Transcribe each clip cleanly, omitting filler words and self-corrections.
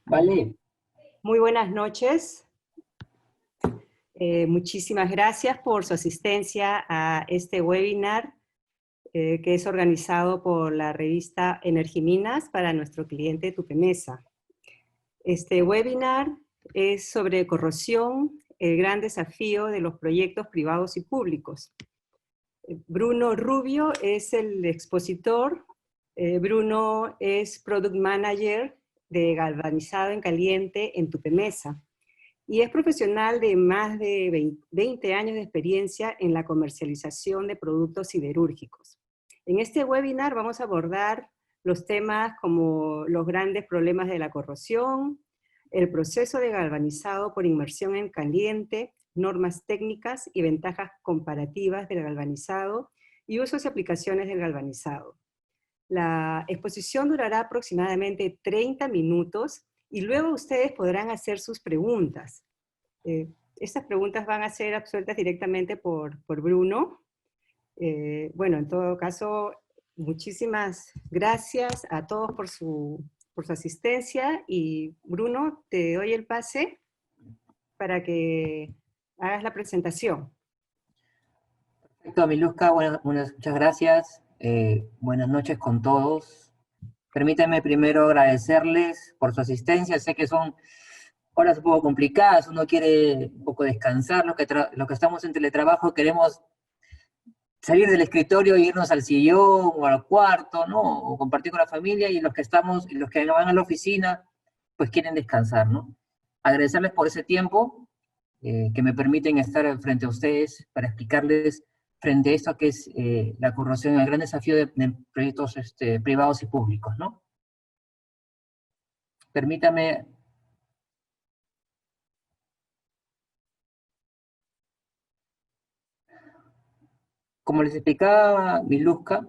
Vale, Muy buenas noches. Muchísimas gracias por su asistencia a este webinar que es organizado por la revista Energiminas para nuestro cliente Tupemesa. Este webinar es sobre corrosión, el gran desafío de los proyectos privados y públicos. Bruno Rubio es el expositor. Bruno es Product Manager de Galvanizado en Caliente en Tupemesa y es profesional de más de 20 años de experiencia en la comercialización de productos siderúrgicos. En este webinar vamos a abordar los temas como los grandes problemas de la corrosión, el proceso de galvanizado por inmersión en caliente, normas técnicas y ventajas comparativas del galvanizado y usos y aplicaciones del galvanizado. La exposición durará aproximadamente 30 minutos y luego ustedes podrán hacer sus preguntas. Estas preguntas van a ser absueltas directamente por Bruno. Bueno, en todo caso, muchísimas gracias a todos por su asistencia y Bruno, te doy el pase para que hagas la presentación. perfecto, Miluska, muchas gracias. Buenas noches con todos. Permítanme primero agradecerles por su asistencia. Sé que son horas un poco complicadas, uno quiere un poco descansar, los que estamos en teletrabajo queremos salir del escritorio e irnos al sillón o al cuarto, ¿no? O compartir con la familia, y los que van a la oficina, pues quieren descansar, ¿no? Agradecerles por ese tiempo que me permiten estar frente a ustedes para explicarles frente a esto que es la corrosión, el gran desafío de proyectos privados y públicos, ¿no? Permítame. Como les explicaba Miluska,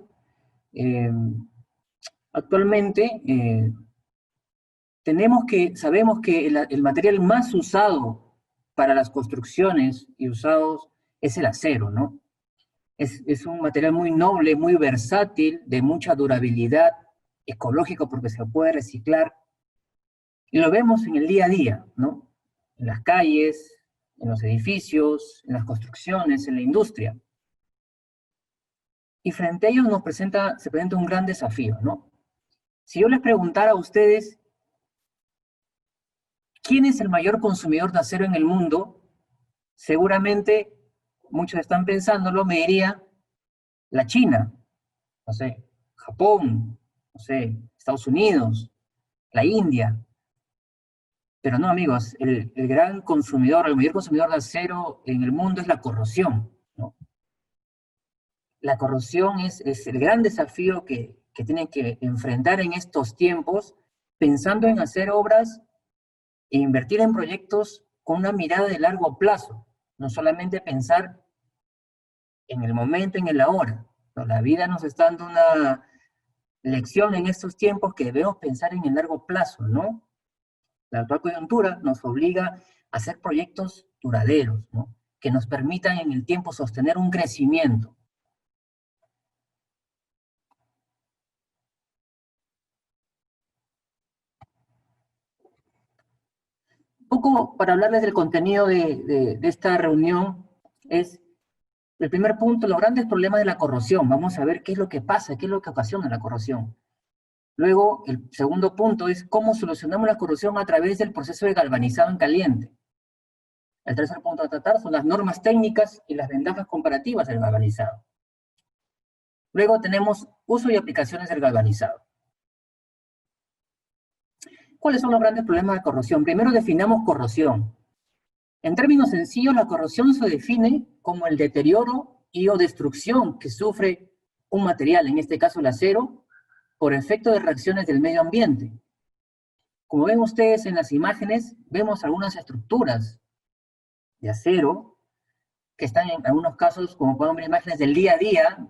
actualmente sabemos que el material más usado para las construcciones y usados es el acero, ¿no? Es un material muy noble, muy versátil, de mucha durabilidad, ecológico porque se puede reciclar. Y lo vemos en el día a día, ¿no? En las calles, en los edificios, en las construcciones, en la industria. Y frente a ellos se presenta un gran desafío, ¿no? Si yo les preguntara a ustedes, ¿quién es el mayor consumidor de acero en el mundo? Seguramente muchos están pensándolo, me diría la China, no sé, Japón, no sé, Estados Unidos, la India. Pero no, amigos, el gran consumidor, el mayor consumidor de acero en el mundo es la corrosión, ¿no? La corrosión es el gran desafío que tienen que enfrentar en estos tiempos, pensando en hacer obras e invertir en proyectos con una mirada de largo plazo, no solamente pensar en el momento, en el ahora. No, la vida nos está dando una lección en estos tiempos que debemos pensar en el largo plazo, ¿no? La actual coyuntura nos obliga a hacer proyectos duraderos, ¿no? Que nos permitan en el tiempo sostener un crecimiento. Un poco para hablarles del contenido de esta reunión es el primer punto, los grandes problemas de la corrosión. Vamos a ver qué es lo que pasa, qué es lo que ocasiona la corrosión. Luego, el segundo punto es cómo solucionamos la corrosión a través del proceso de galvanizado en caliente. El tercer punto a tratar son las normas técnicas y las ventajas comparativas del galvanizado. Luego tenemos uso y aplicaciones del galvanizado. ¿Cuáles son los grandes problemas de corrosión? Primero definamos corrosión. En términos sencillos, la corrosión se define como el deterioro y o destrucción que sufre un material, en este caso el acero, por efecto de reacciones del medio ambiente. Como ven ustedes en las imágenes, vemos algunas estructuras de acero que están en algunos casos, como pueden ver imágenes del día a día.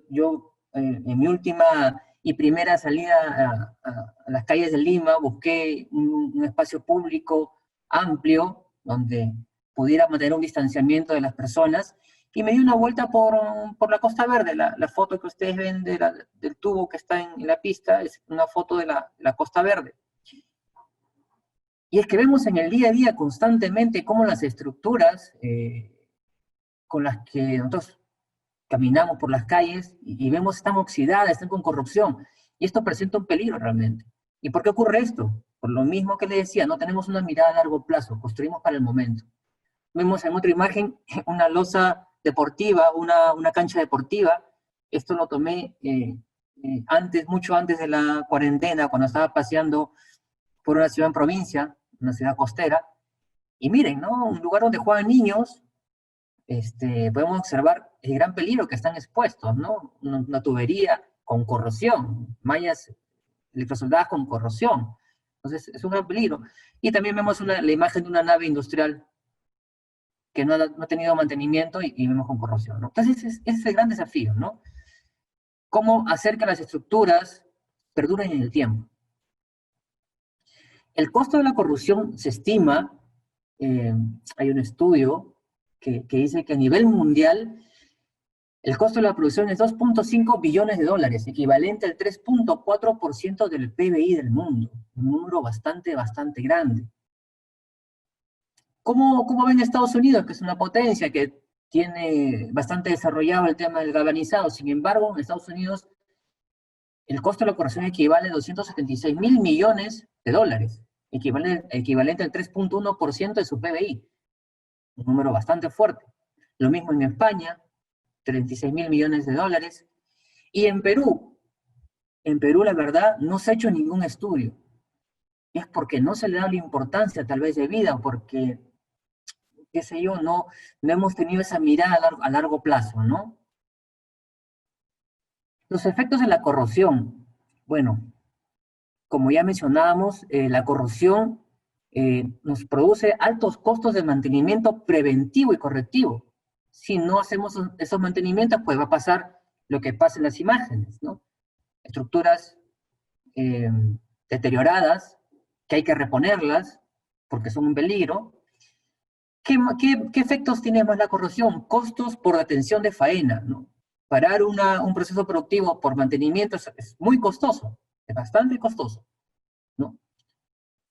Yo en mi última y primera salida a las calles de Lima busqué un espacio público amplio donde pudiera mantener un distanciamiento de las personas, y me di una vuelta por la Costa Verde. La foto que ustedes ven del tubo que está en la pista es una foto de la Costa Verde. Y es que vemos en el día a día constantemente cómo las estructuras con las que nosotros caminamos por las calles y vemos están oxidadas, están con corrupción. Y esto presenta un peligro realmente. ¿Y por qué ocurre esto? Por lo mismo que le decía, no tenemos una mirada a largo plazo, construimos para el momento. Vemos en otra imagen una losa deportiva, una cancha deportiva. Esto lo tomé mucho antes de la cuarentena, cuando estaba paseando por una ciudad en provincia, una ciudad costera. Y miren, ¿no? Un lugar donde juegan niños, podemos observar el gran peligro que están expuestos, ¿no? Una tubería con corrosión, mallas electrosoldadas con corrosión. Entonces, es un gran peligro. Y también vemos la imagen de una nave industrial que no ha tenido mantenimiento y vemos con corrosión, ¿no? Entonces, ese es el gran desafío, ¿no? Cómo hacer que las estructuras perduren en el tiempo. El costo de la corrupción se estima, hay un estudio que dice que a nivel mundial el costo de la producción es 2.5 billones de dólares, equivalente al 3.4% del PBI del mundo, un número bastante grande. ¿Cómo ven Estados Unidos, que es una potencia que tiene bastante desarrollado el tema del galvanizado? Sin embargo, en Estados Unidos el costo de la corrupción equivale a 276.000 millones de dólares, equivalente al 3.1% de su PBI, un número bastante fuerte. Lo mismo en España, 36.000 millones de dólares. Y en Perú la verdad no se ha hecho ningún estudio. Y es porque no se le da la importancia tal vez de vida, o porque, qué sé yo, no hemos tenido esa mirada a largo plazo, ¿no? Los efectos de la corrosión. Bueno, como ya mencionábamos, la corrosión nos produce altos costos de mantenimiento preventivo y correctivo. Si no hacemos esos mantenimientos, pues va a pasar lo que pasa en las imágenes, ¿no? Estructuras deterioradas, que hay que reponerlas, porque son un peligro. ¿Qué efectos tiene más la corrosión? Costos por detención de faena, ¿no? Parar un proceso productivo por mantenimiento es muy costoso, es bastante costoso, ¿no?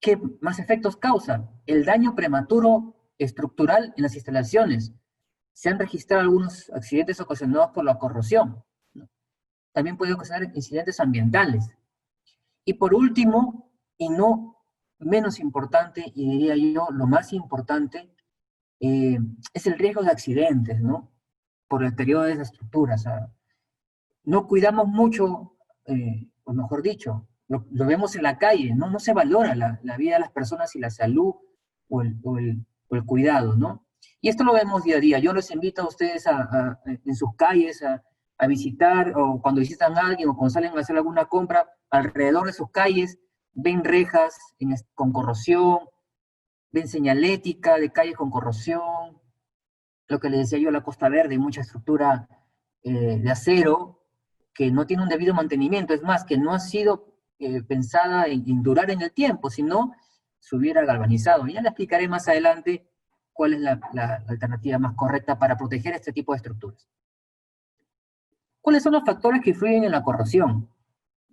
¿Qué más efectos causa? El daño prematuro estructural en las instalaciones. Se han registrado algunos accidentes ocasionados por la corrosión, ¿no? También puede ocasionar incidentes ambientales. Y por último, y no menos importante, y diría yo lo más importante, es el riesgo de accidentes, ¿no? Por el deterioro de las estructuras. No cuidamos mucho, o mejor dicho, lo vemos en la calle, ¿no? No se valora la vida de las personas y la salud o el cuidado, ¿no? Y esto lo vemos día a día. Yo les invito a ustedes en sus calles a visitar, o cuando visitan a alguien, o cuando salen a hacer alguna compra, alrededor de sus calles, ven rejas con corrosión, ven señalética de calles con corrosión, lo que les decía yo, la Costa Verde, mucha estructura de acero, que no tiene un debido mantenimiento, es más, que no ha sido pensada en durar en el tiempo, sino se hubiera galvanizado. Ya le explicaré más adelante cuál es la alternativa más correcta para proteger este tipo de estructuras. ¿Cuáles son los factores que influyen en la corrosión?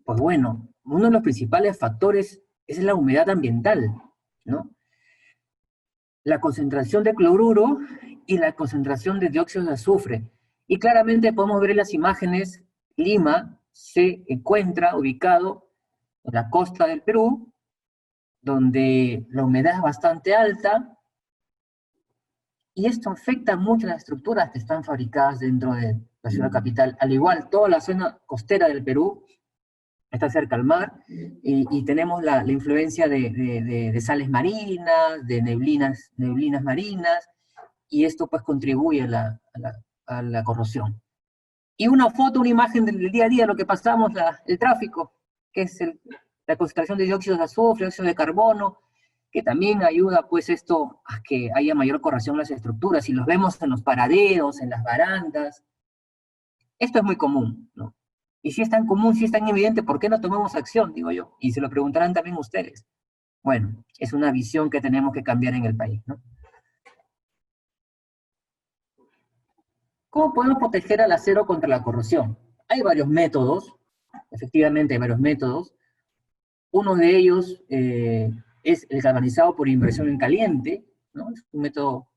Pues bueno, uno de los principales factores es la humedad ambiental, ¿no? La concentración de cloruro y la concentración de dióxido de azufre. Y claramente podemos ver en las imágenes, Lima se encuentra ubicado en la costa del Perú, donde la humedad es bastante alta, y esto afecta mucho a las estructuras que están fabricadas dentro de la ciudad capital. Al igual, toda la zona costera del Perú está cerca al mar, y tenemos la influencia de sales marinas, de neblinas marinas, y esto pues contribuye a la corrosión. Y una foto, una imagen del día a día, lo que pasamos, el tráfico, que es la concentración de dióxido de azufre, dióxido de carbono, que también ayuda pues esto a que haya mayor corrosión en las estructuras, y los vemos en los paraderos, en las barandas. Esto es muy común, ¿no? Y si es tan común, si es tan evidente, ¿por qué no tomamos acción, digo yo? Y se lo preguntarán también ustedes. Bueno, es una visión que tenemos que cambiar en el país, ¿no? ¿Cómo podemos proteger al acero contra la corrosión? Hay varios métodos, efectivamente hay varios métodos. Uno de ellos es es el galvanizado por inmersión en caliente, ¿no? Es un método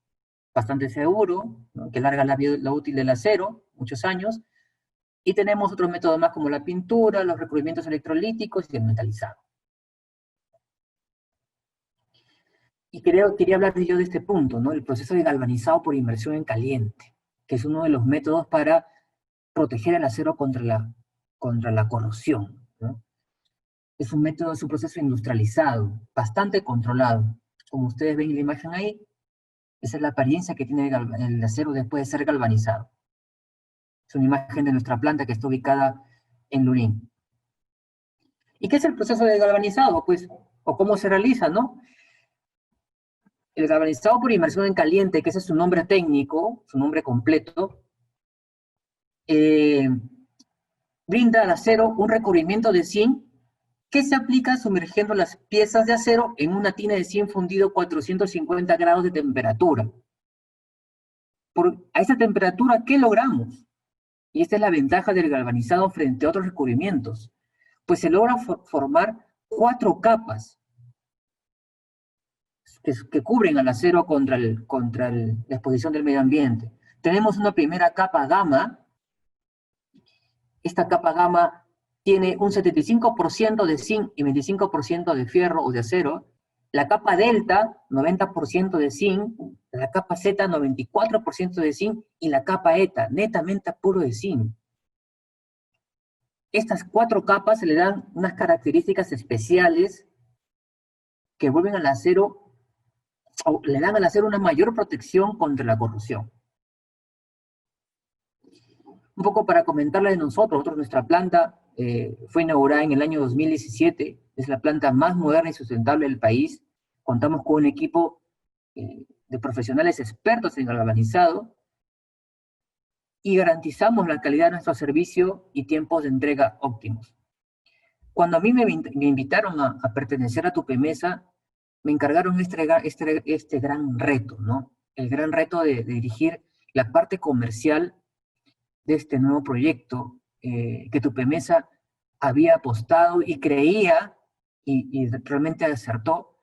bastante seguro, ¿no? Que alarga la vida útil del acero, muchos años. Y tenemos otros métodos más como la pintura, los recubrimientos electrolíticos y el metalizado. Y quería hablar yo de este punto, ¿no? El proceso de galvanizado por inmersión en caliente, que es uno de los métodos para proteger el acero contra la corrosión, ¿no? Es un método, es un proceso industrializado, bastante controlado. Como ustedes ven en la imagen ahí, esa es la apariencia que tiene el acero después de ser galvanizado. Es una imagen de nuestra planta que está ubicada en Lurín. ¿Y qué es el proceso de galvanizado? Pues, o cómo se realiza, ¿no? El galvanizado por inmersión en caliente, que ese es su nombre técnico, su nombre completo, brinda al acero un recubrimiento de zinc que se aplica sumergiendo las piezas de acero en una tina de zinc fundido a 450 grados de temperatura. A esa temperatura, ¿qué logramos? Y esta es la ventaja del galvanizado frente a otros recubrimientos. Pues se logra formar 4 capas que cubren al acero contra la exposición del medio ambiente. Tenemos una primera capa gamma. Esta capa gamma tiene un 75% de zinc y 25% de fierro o de acero. La capa delta, 90% de zinc. La capa Z, 94% de zinc. Y la capa eta, netamente puro de zinc. Estas 4 capas le dan unas características especiales que vuelven al acero, o le dan al acero una mayor protección contra la corrosión. Un poco para comentarles de nosotros, nuestra planta fue inaugurada en el año 2017, es la planta más moderna y sustentable del país. Contamos con un equipo de profesionales expertos en galvanizado y garantizamos la calidad de nuestro servicio y tiempos de entrega óptimos. Cuando a mí me invitaron a pertenecer a Tupemesa, me encargaron este gran reto, ¿no? El gran reto de dirigir la parte comercial de este nuevo proyecto que Tupemesa había apostado y creía, y realmente acertó,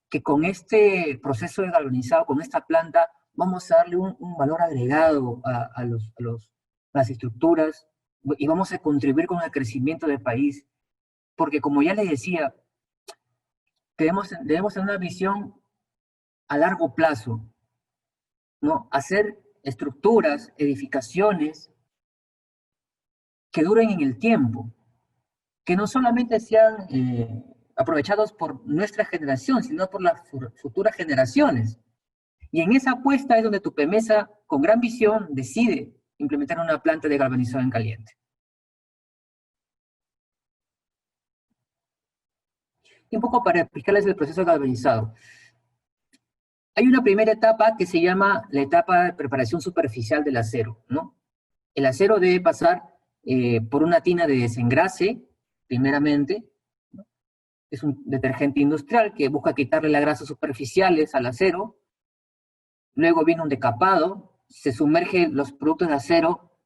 que con este proceso de galvanizado, con esta planta, vamos a darle un valor agregado a las estructuras y vamos a contribuir con el crecimiento del país. Porque como ya les decía, debemos tener una visión a largo plazo, ¿no? Hacer estructuras, edificaciones que duren en el tiempo, que no solamente sean aprovechados por nuestra generación, sino por las futuras generaciones. Y en esa apuesta es donde Tupemesa, con gran visión, decide implementar una planta de galvanizado en caliente. Y un poco para explicarles el proceso galvanizado. Hay una primera etapa que se llama la etapa de preparación superficial del acero, ¿no? El acero debe pasar por una tina de desengrase, primeramente, ¿no? Es un detergente industrial que busca quitarle las grasas superficiales al acero. Luego viene un decapado, se sumergen los productos de acero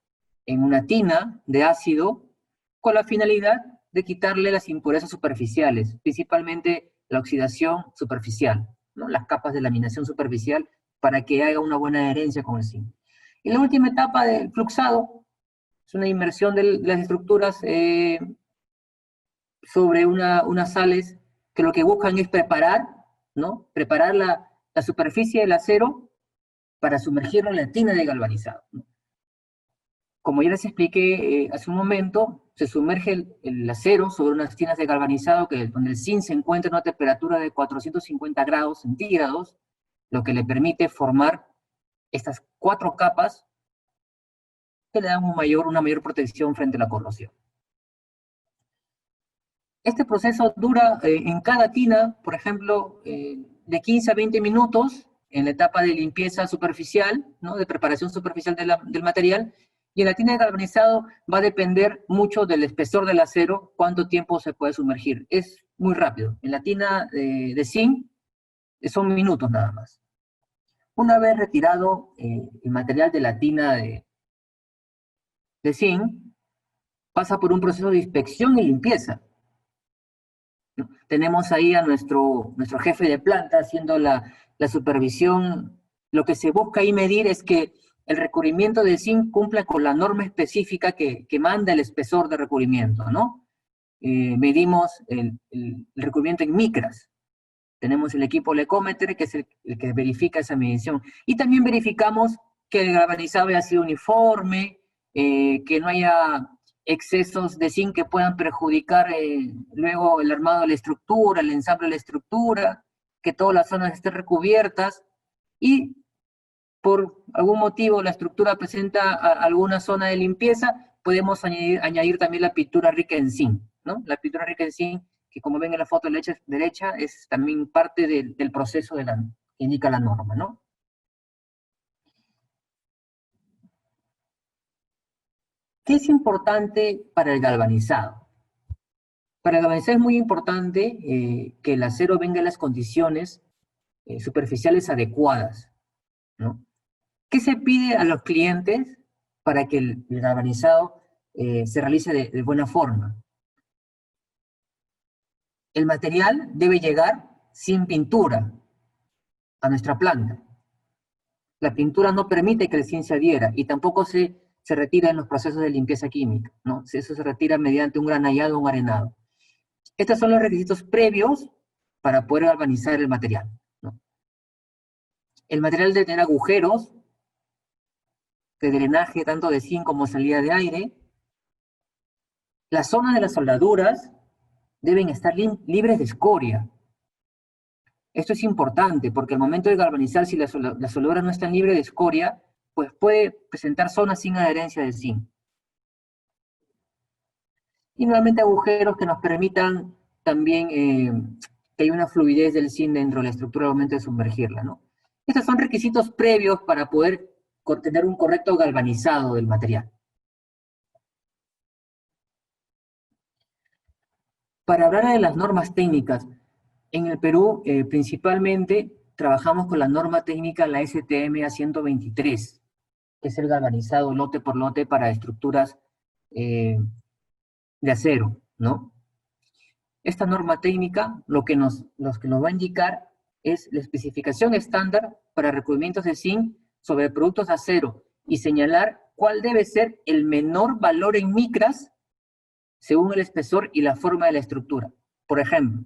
en una tina de ácido con la finalidad de quitarle las impurezas superficiales, principalmente la oxidación superficial, ¿no? Las capas de laminación superficial para que haga una buena adherencia con el zinc. Y la última etapa del fluxado es una inmersión de las estructuras sobre unas sales que lo que buscan es preparar, ¿no? Preparar la superficie del acero para sumergirlo en la tina de galvanizado, ¿no? Como ya les expliqué hace un momento, se sumerge el acero sobre unas tinas de galvanizado donde el zinc se encuentra a una temperatura de 450 grados centígrados, lo que le permite formar estas 4 capas que le dan una mayor protección frente a la corrosión. Este proceso dura en cada tina, por ejemplo, de 15 a 20 minutos en la etapa de limpieza superficial, ¿no? De preparación superficial del material, y en la tina de galvanizado va a depender mucho del espesor del acero, cuánto tiempo se puede sumergir. Es muy rápido. En la tina de zinc son minutos nada más. Una vez retirado el material de la tina de zinc, pasa por un proceso de inspección y limpieza. ¿no? Tenemos ahí a nuestro jefe de planta haciendo la supervisión. Lo que se busca ahí medir es que el recubrimiento del zinc cumpla con la norma específica que manda el espesor de recubrimiento, ¿no? Medimos el recubrimiento en micras. Tenemos el equipo Lecometer, que es el que verifica esa medición. Y también verificamos que el galvanizado haya sido uniforme, que no haya excesos de zinc que puedan perjudicar luego el armado de la estructura, el ensamble de la estructura, que todas las zonas estén recubiertas, y por algún motivo la estructura presenta alguna zona de limpieza, podemos añadir también la pintura rica en zinc, ¿no? La pintura rica en zinc, que como ven en la foto derecha, es también parte del proceso que indica la norma, ¿no? ¿Qué es importante para el galvanizado? Para el galvanizado es muy importante que el acero venga en las condiciones superficiales adecuadas, ¿no? ¿Qué se pide a los clientes para que el galvanizado se realice de buena forma? El material debe llegar sin pintura a nuestra planta. La pintura no permite que el zinc se adhiera y tampoco se retira en los procesos de limpieza química, ¿no? Eso se retira mediante un granallado o un arenado. Estos son los requisitos previos para poder galvanizar el material, ¿no? El material debe tener agujeros de drenaje tanto de zinc como salida de aire. Las zonas de las soldaduras deben estar libres de escoria. Esto es importante porque al momento de galvanizar, si las soldaduras no están libres de escoria, pues puede presentar zonas sin adherencia de zinc. Y nuevamente agujeros que nos permitan también que haya una fluidez del zinc dentro de la estructura al momento de sumergirla, ¿no? Estos son requisitos previos para poder tener un correcto galvanizado del material. Para hablar de las normas técnicas, en el Perú principalmente trabajamos con la norma técnica, la STM A123, que es el galvanizado lote por lote para estructuras de acero, ¿no? Esta norma técnica lo que nos va a indicar es la especificación estándar para recubrimientos de zinc sobre productos de acero y señalar cuál debe ser el menor valor en micras según el espesor y la forma de la estructura. Por ejemplo,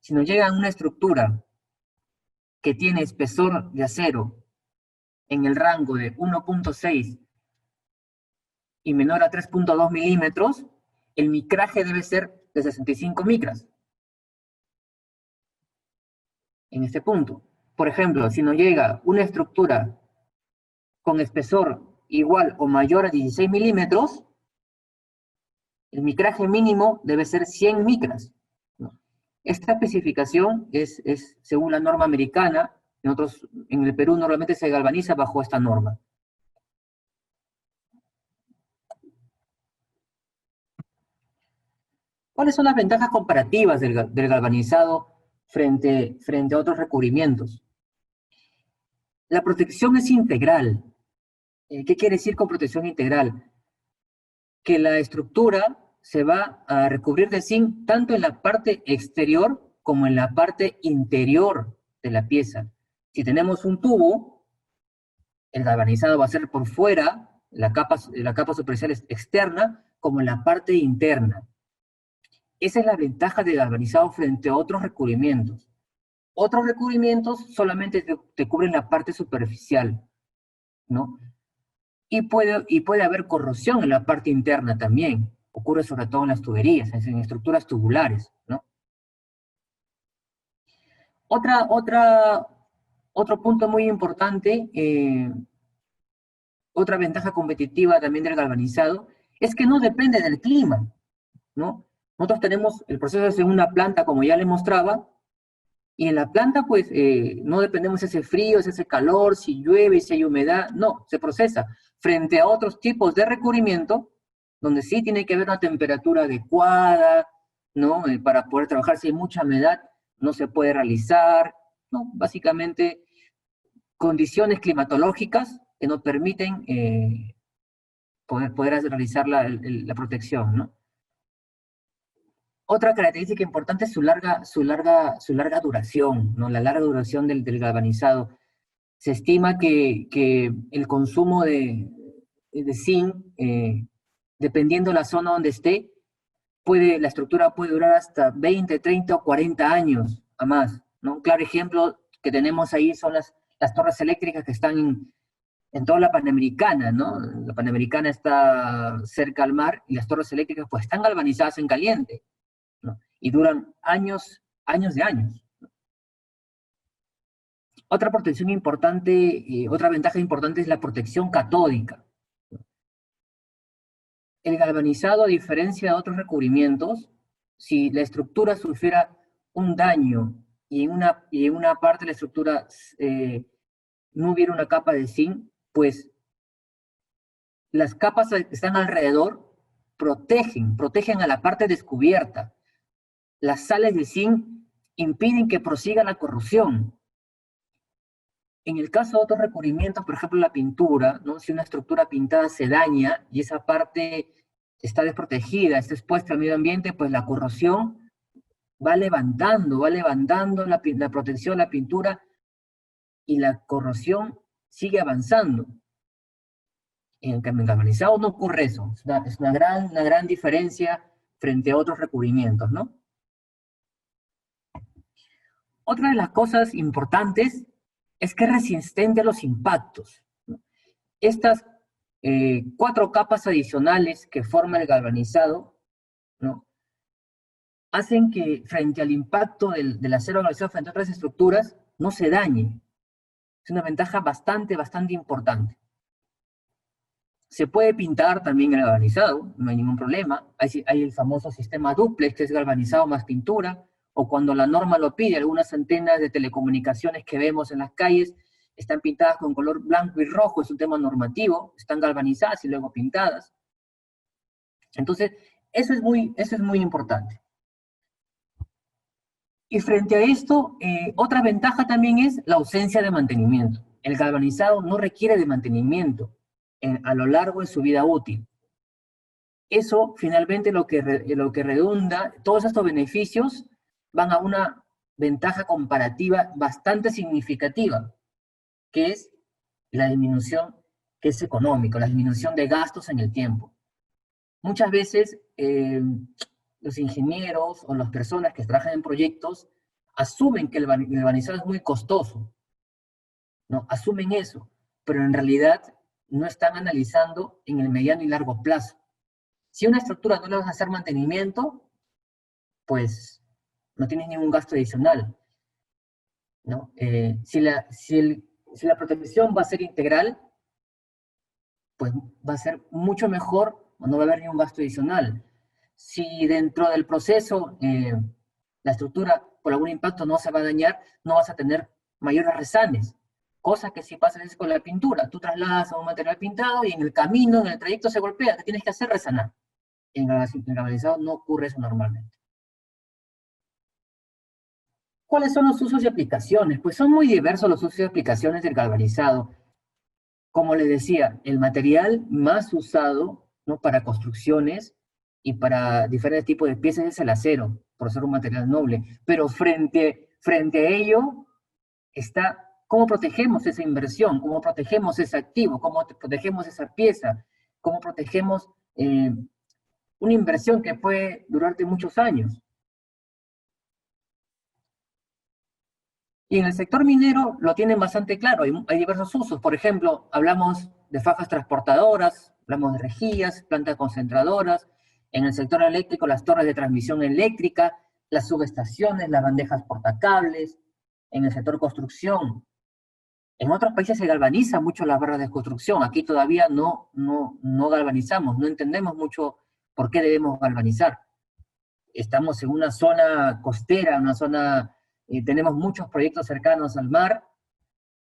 si nos llega una estructura que tiene espesor de acero en el rango de 1.6 y menor a 3.2 milímetros, el micraje debe ser de 65 micras. En este punto. Por ejemplo, si nos llega una estructura con espesor igual o mayor a 16 milímetros, el micraje mínimo debe ser 100 micras. Esta especificación es según la norma americana. En el Perú normalmente se galvaniza bajo esta norma. ¿Cuáles son las ventajas comparativas del galvanizado frente a otros recubrimientos? La protección es integral. ¿Qué quiere decir con protección integral? Que la estructura se va a recubrir de zinc tanto en la parte exterior como en la parte interior de la pieza. Si tenemos un tubo, el galvanizado va a ser por fuera, la capa superficial externa, como en la parte interna. Esa es la ventaja de galvanizado frente a otros recubrimientos. Otros recubrimientos solamente te cubren la parte superficial, ¿no? Y puede haber corrosión en la parte interna también. Ocurre sobre todo en las tuberías, en estructuras tubulares, ¿no? Otro punto muy importante, otra ventaja competitiva también del galvanizado, es que no depende del clima, ¿no? Nosotros tenemos el proceso en una planta, como ya les mostraba, y en la planta, pues, no dependemos de ese frío, de ese calor, si llueve, si hay humedad, no, se procesa. Frente a otros tipos de recubrimiento, donde sí tiene que haber una temperatura adecuada, ¿no? Para poder trabajar, si hay mucha humedad, no se puede realizar, ¿no? Básicamente, condiciones climatológicas que no permiten poder realizar la protección, ¿no? Otra característica importante es su larga duración, ¿no? La larga duración del galvanizado. Se estima que el consumo de zinc, dependiendo de la zona donde esté, la estructura puede durar hasta 20, 30 o 40 años a más, ¿no? Un claro ejemplo que tenemos ahí son las torres eléctricas que están en toda la Panamericana, ¿no? La Panamericana está cerca al mar y las torres eléctricas pues están galvanizadas en caliente, ¿no? Y duran años, años de años. Otra protección importante, otra ventaja importante es la protección catódica. El galvanizado, a diferencia de otros recubrimientos, si la estructura sufriera un daño y en una parte de la estructura no hubiera una capa de zinc, pues las capas que están alrededor protegen a la parte descubierta. Las sales de zinc impiden que prosiga la corrosión. En el caso de otros recubrimientos, por ejemplo la pintura, ¿no? Si una estructura pintada se daña y esa parte está desprotegida, está expuesta al medio ambiente, pues la corrosión va levantando la protección de la pintura y la corrosión sigue avanzando. En el galvanizado no ocurre eso, es una gran diferencia frente a otros recubrimientos, ¿no? Otra de las cosas importantes es que es resistente a los impactos, ¿no? Estas 4 capas adicionales que forma el galvanizado, ¿no? Hacen que frente al impacto del acero galvanizado frente a otras estructuras no se dañe. Es una ventaja bastante importante. Se puede pintar también el galvanizado, no hay ningún problema. Hay el famoso sistema dúplex, que es galvanizado más pintura, o cuando la norma lo pide, algunas antenas de telecomunicaciones que vemos en las calles están pintadas con color blanco y rojo, es un tema normativo, están galvanizadas y luego pintadas. Entonces, eso es muy importante. Y frente a esto, otra ventaja también es la ausencia de mantenimiento. El galvanizado no requiere de mantenimiento a lo largo de su vida útil. Eso finalmente lo que redunda, todos estos beneficios van a una ventaja comparativa bastante significativa, que es la disminución, que es económica, la disminución de gastos en el tiempo. Muchas veces los ingenieros o las personas que trabajan en proyectos asumen que el galvanizado es muy costoso, ¿no? Asumen eso, pero en realidad no están analizando en el mediano y largo plazo. Si una estructura no le vas a hacer mantenimiento, pues no tienes ningún gasto adicional, ¿no? Si la protección va a ser integral, pues va a ser mucho mejor, no va a haber ningún gasto adicional. Si dentro del proceso la estructura por algún impacto no se va a dañar, no vas a tener mayores resanes. Cosa que si pasa con la pintura, tú trasladas a un material pintado y en el camino, en el trayecto se golpea, ¿qué tienes que hacer? Resanar. En el galvanizado no ocurre eso normalmente. ¿Cuáles son los usos y aplicaciones? Pues son muy diversos los usos y aplicaciones del galvanizado. Como les decía, el material más usado, ¿no?, para construcciones y para diferentes tipos de piezas es el acero, por ser un material noble. Pero frente a ello está cómo protegemos esa inversión, cómo protegemos ese activo, cómo protegemos esa pieza, cómo protegemos una inversión que puede durarte muchos años. Y en el sector minero lo tienen bastante claro, hay diversos usos. Por ejemplo, hablamos de fajas transportadoras, hablamos de rejillas, plantas concentradoras. En el sector eléctrico, las torres de transmisión eléctrica, las subestaciones, las bandejas portacables. En el sector construcción. En otros países se galvaniza mucho las barras de construcción. Aquí todavía no galvanizamos, no entendemos mucho por qué debemos galvanizar. Estamos en una zona costera, una zona... tenemos muchos proyectos cercanos al mar,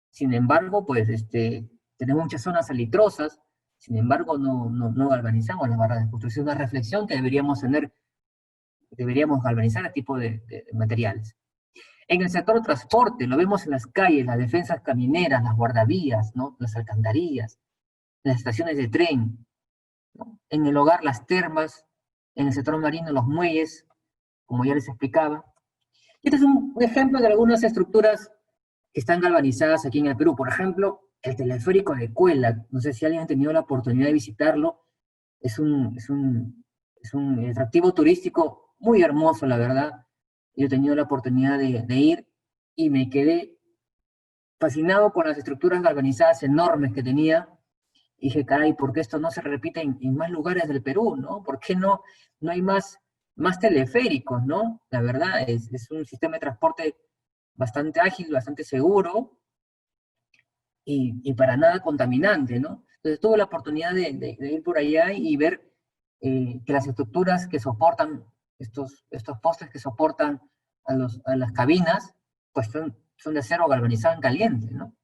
sin embargo, pues tenemos muchas zonas salitrosas, sin embargo no galvanizamos las barras de construcción. Una reflexión que deberíamos tener, deberíamos galvanizar este tipo de materiales. En el sector transporte, lo vemos en las calles, las defensas camineras, las guardavías, ¿no?, las alcantarillas, las estaciones de tren, ¿no? En el hogar, las termas, en el sector marino, los muelles, como ya les explicaba. Este es un ejemplo de algunas estructuras que están galvanizadas aquí en el Perú. Por ejemplo, el teleférico de Cuela. No sé si alguien ha tenido la oportunidad de visitarlo. Es un atractivo turístico muy hermoso, la verdad. Yo he tenido la oportunidad de ir y me quedé fascinado con las estructuras galvanizadas enormes que tenía. Y dije, caray, ¿por qué esto no se repite en más lugares del Perú, no? ¿Por qué no hay más teleféricos, no? La verdad, es un sistema de transporte bastante ágil, bastante seguro y para nada contaminante, ¿no? Entonces tuve la oportunidad de ir por allá y ver que las estructuras que soportan, estos postes que soportan a las cabinas, pues son de acero galvanizado en caliente, ¿no?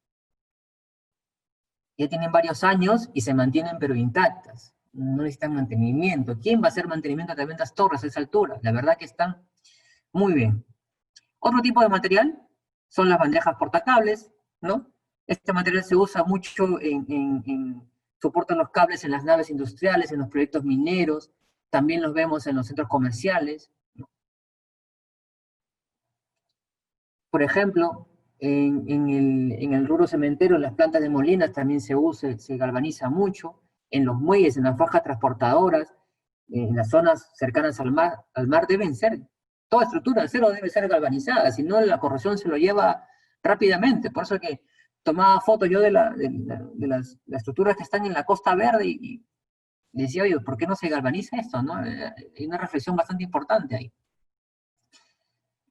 Ya tienen varios años y se mantienen pero intactas. No necesitan mantenimiento. ¿Quién va a hacer mantenimiento de tremendas torres a esa altura? La verdad que están muy bien. Otro tipo de material son las bandejas portacables, ¿no? Este material se usa mucho soportan los cables en las naves industriales, en los proyectos mineros, también los vemos en los centros comerciales, ¿no? Por ejemplo, en el rubro cementero, en las plantas de molinas también se usa, se galvaniza mucho, en los muelles, en las fajas transportadoras, en las zonas cercanas al mar deben ser, toda estructura de acero debe ser galvanizada, si no la corrosión se lo lleva rápidamente. Por eso que tomaba fotos yo de las estructuras que están en la Costa Verde y decía, oye, ¿por qué no se galvaniza esto, no? Hay una reflexión bastante importante ahí.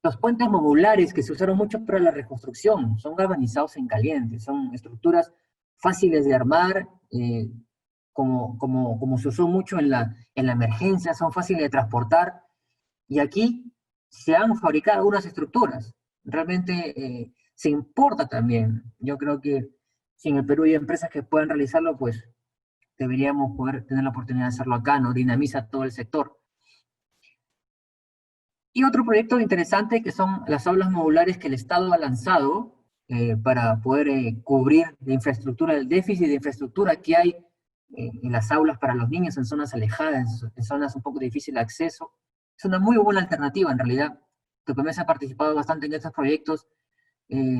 Los puentes modulares que se usaron mucho para la reconstrucción son galvanizados en caliente, son estructuras fáciles de armar, como se usó mucho en la emergencia, son fáciles de transportar, y aquí se han fabricado algunas estructuras. Realmente se importa también. Yo creo que si en el Perú hay empresas que puedan realizarlo, pues deberíamos poder tener la oportunidad de hacerlo acá, ¿no? Dinamiza todo el sector. Y otro proyecto interesante que son las aulas modulares que el Estado ha lanzado para poder cubrir la infraestructura, el déficit de infraestructura que hay en las aulas para los niños en zonas alejadas, en zonas un poco difíciles de acceso. Es una muy buena alternativa en realidad. TUPEMESA ha participado bastante en estos proyectos,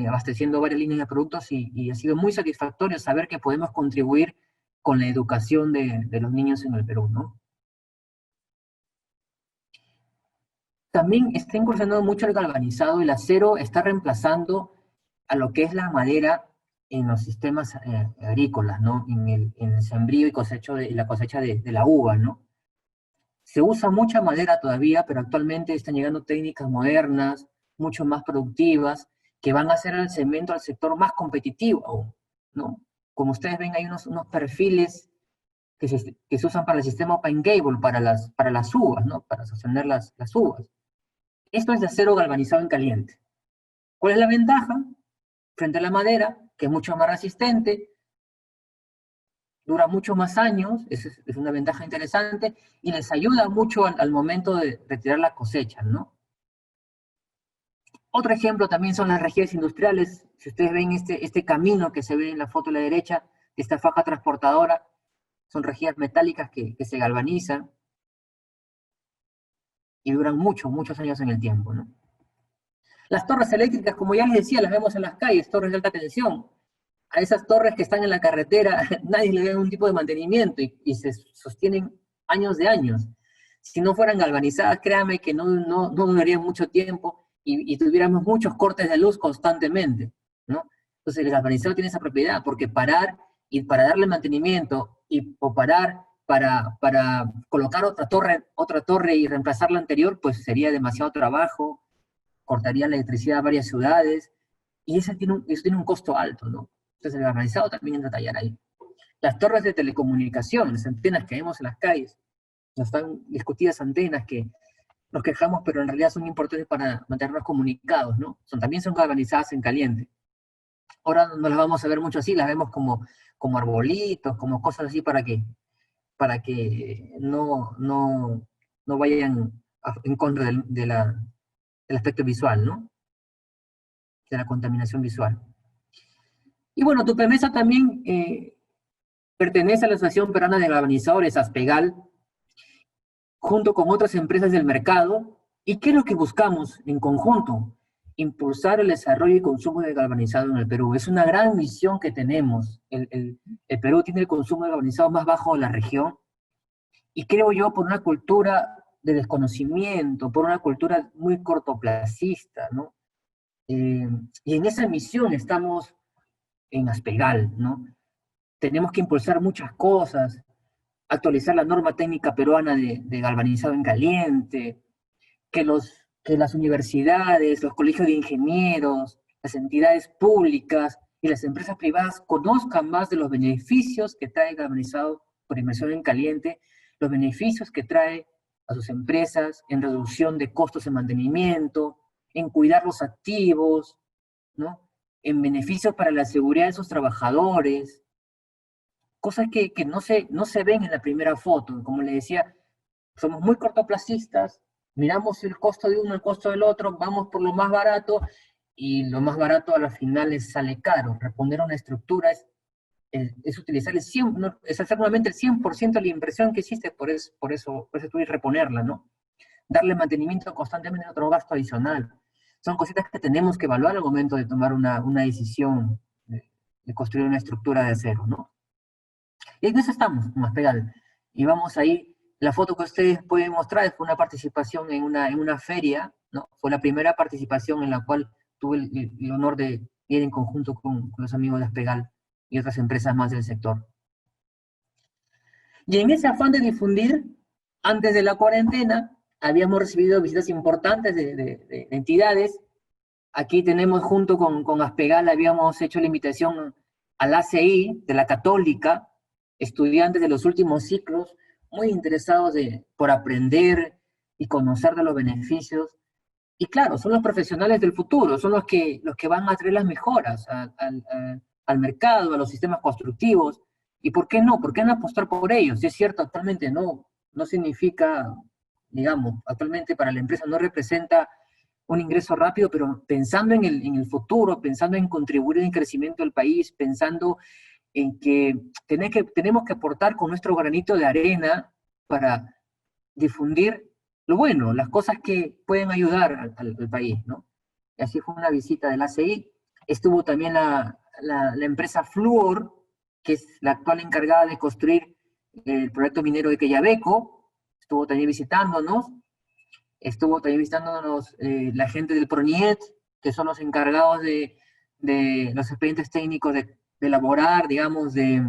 abasteciendo varias líneas de productos y ha sido muy satisfactorio saber que podemos contribuir con la educación de los niños en el Perú, ¿no? También está incursionando mucho el galvanizado, el acero está reemplazando a lo que es la madera en los sistemas agrícolas, ¿no? En el sembrío y la cosecha de la uva, ¿no? Se usa mucha madera todavía, pero actualmente están llegando técnicas modernas, mucho más productivas, que van a hacer al cemento, al sector más competitivo aún, ¿no? Como ustedes ven, hay unos perfiles que se usan para el sistema Open Gable, para las uvas, ¿no? Para sostener las uvas. Esto es de acero galvanizado en caliente. ¿Cuál es la ventaja? Frente a la madera, que es mucho más resistente, dura muchos más años, es una ventaja interesante, y les ayuda mucho al momento de retirar la cosecha, ¿no? Otro ejemplo también son las rejillas industriales. Si ustedes ven este camino que se ve en la foto a la derecha, de esta faja transportadora, son rejillas metálicas que se galvanizan y duran muchos años en el tiempo, ¿no? Las torres eléctricas, como ya les decía, las vemos en las calles, torres de alta tensión. A esas torres que están en la carretera, nadie le da ningún tipo de mantenimiento y se sostienen años de años. Si no fueran galvanizadas, créanme que no durarían mucho tiempo y tuviéramos muchos cortes de luz constantemente, ¿no? Entonces el galvanizado tiene esa propiedad, porque parar y para darle mantenimiento o parar para colocar otra torre y reemplazar la anterior, pues sería demasiado trabajo, cortaría la electricidad a varias ciudades, y eso tiene un costo alto, ¿no? Entonces el galvanizado también entra a tallar ahí. Las torres de telecomunicación, las antenas que vemos en las calles, las tan discutidas antenas que nos quejamos, pero en realidad son importantes para mantenernos comunicados, ¿no? También son galvanizadas en caliente. Ahora no las vamos a ver mucho así, las vemos como arbolitos, como cosas así para que no vayan en contra del aspecto visual, ¿no? De la contaminación visual. Y bueno, TUPEMESA también pertenece a la Asociación Peruana de Galvanizadores, ASPEGAL, junto con otras empresas del mercado, ¿Y qué es lo que buscamos en conjunto? Impulsar el desarrollo y consumo de galvanizado en el Perú. Es una gran misión que tenemos. El Perú tiene el consumo de galvanizado más bajo de la región, y creo yo por una cultura de desconocimiento, por una cultura muy cortoplacista, ¿no? Y en esa misión estamos en Aspegal, ¿no? Tenemos que impulsar muchas cosas, actualizar la norma técnica peruana de galvanizado en caliente, que las universidades, los colegios de ingenieros, las entidades públicas y las empresas privadas conozcan más de los beneficios que trae galvanizado por inmersión en caliente, los beneficios que trae a sus empresas en reducción de costos de mantenimiento, en cuidar los activos, ¿no? En beneficios para la seguridad de sus trabajadores, cosas que no se ven en la primera foto. Como le decía, somos muy cortoplacistas, miramos el costo de uno, el costo del otro, vamos por lo más barato, y lo más barato a la final les sale caro. Responder a una estructura es utilizar el 100, no, es hacer nuevamente el 100% de la inversión que hiciste, por eso tú y reponerla, ¿no? Darle mantenimiento constantemente es otro gasto adicional. Son cositas que tenemos que evaluar al momento de tomar una decisión de construir una estructura de acero, ¿no? Y en eso estamos, más pegal. Y vamos ahí, la foto que ustedes pueden mostrar fue una participación en una feria, ¿no? Fue la primera participación en la cual tuve el honor de ir en conjunto con los amigos de Aspegal y otras empresas más del sector. Y en ese afán de difundir, antes de la cuarentena, habíamos recibido visitas importantes de entidades. Aquí tenemos, junto con Aspegal, habíamos hecho la invitación al ACI de la Católica, estudiantes de los últimos ciclos, muy interesados por aprender y conocer de los beneficios. Y claro, son los profesionales del futuro, son los que van a traer las mejoras al mercado, a los sistemas constructivos. ¿Y por qué no? ¿Por qué no apostar por ellos? Si es cierto, actualmente no significa, digamos, actualmente para la empresa no representa un ingreso rápido, pero pensando en el futuro, pensando en contribuir en el crecimiento del país, pensando en que tenemos que aportar con nuestro granito de arena para difundir lo bueno, las cosas que pueden ayudar al país, ¿no? Y así fue una visita del ACI. Estuvo también la empresa Fluor, que es la actual encargada de construir el proyecto minero de Quellaveco, estuvo también visitándonos. Estuvo también visitándonos la gente del PRONIET, que son los encargados de los expedientes técnicos de elaborar, digamos, de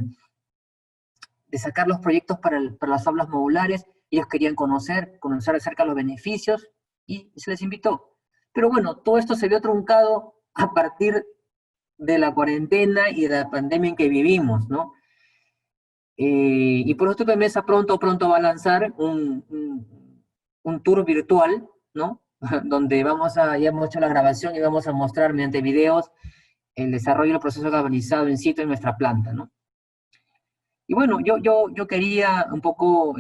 sacar los proyectos para las aulas modulares. Ellos querían conocer acerca de los beneficios y se les invitó. Pero bueno, todo esto se vio truncado a partir de la cuarentena y de la pandemia en que vivimos, ¿no? Y por eso TUPEMESA pronto va a lanzar un tour virtual, ¿no? Donde ya hemos hecho la grabación y vamos a mostrar mediante videos el desarrollo del proceso galvanizado in situ en nuestra planta, ¿no? Y bueno, yo quería un poco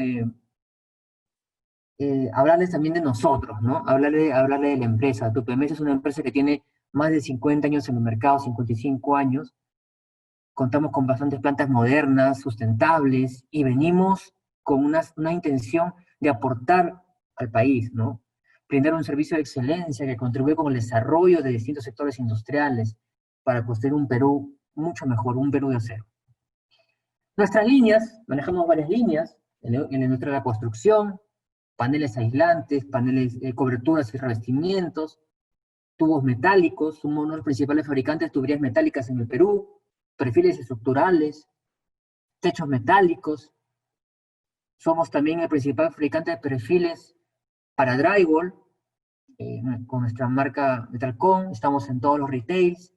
hablarles también de nosotros, ¿no? Hablarle de la empresa. TUPEMESA es una empresa que tiene más de 50 años en el mercado, 55 años. Contamos con bastantes plantas modernas, sustentables, y venimos con una intención de aportar al país, ¿no? Brindar un servicio de excelencia que contribuye con el desarrollo de distintos sectores industriales para construir un Perú mucho mejor, un Perú de acero. Nuestras líneas, manejamos varias líneas en la industria de la construcción, paneles aislantes, coberturas y revestimientos, tubos metálicos. Somos uno de los principales fabricantes de tuberías metálicas en el Perú, perfiles estructurales, techos metálicos. Somos también el principal fabricante de perfiles para drywall, con nuestra marca Metalcon. Estamos en todos los retails.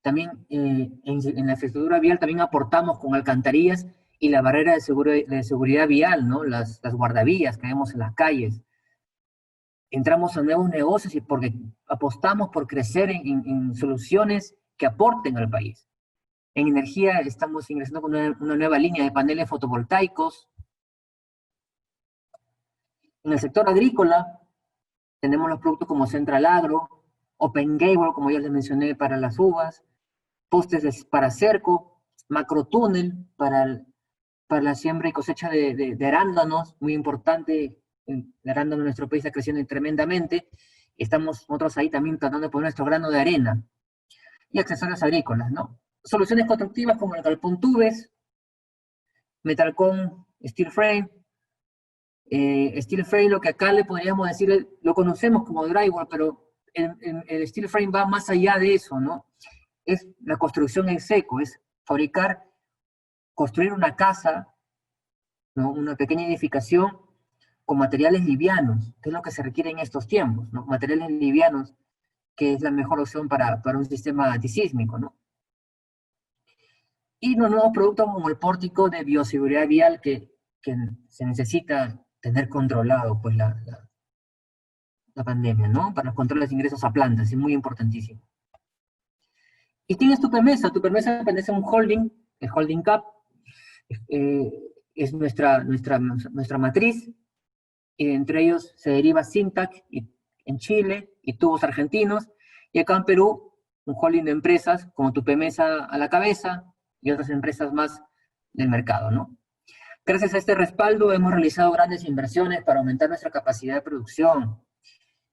También en la infraestructura vial también aportamos con alcantarillas y la barrera de seguridad vial, ¿no? Las guardavías que vemos en las calles. Entramos a nuevos negocios y porque apostamos por crecer en soluciones que aporten al país. En energía estamos ingresando con una nueva línea de paneles fotovoltaicos. En el sector agrícola tenemos los productos como Central Agro, Open Gable, como ya les mencioné, para las uvas, postes para cerco, macrotúnel para la siembra y cosecha de arándanos, muy importante el arándano en nuestro país está creciendo tremendamente, estamos nosotros ahí también tratando de poner nuestro grano de arena, y accesorios agrícolas, ¿no? Soluciones constructivas como el galpón tubes, metalcom, steel frame. Steel frame, lo que acá le podríamos decir, lo conocemos como drywall, pero el steel frame va más allá de eso, ¿no? Es la construcción en seco, es fabricar, construir una casa, ¿no? Una pequeña edificación con materiales livianos, que es lo que se requiere en estos tiempos, ¿no? Materiales livianos, que es la mejor opción para un sistema antisísmico, ¿no? Y los nuevos productos como el pórtico de bioseguridad vial que se necesita tener controlado, pues, la pandemia, ¿no? Para los controles de ingresos a plantas, es muy importantísimo. Y tienes tu PEMESA pertenece a un holding, el Holding Cap, es nuestra matriz, y entre ellos se deriva Sintac en Chile, y Tubos Argentinos, y acá en Perú, un holding de empresas, como tu PEMESA a la cabeza, y otras empresas más del mercado, ¿no? Gracias a este respaldo hemos realizado grandes inversiones para aumentar nuestra capacidad de producción,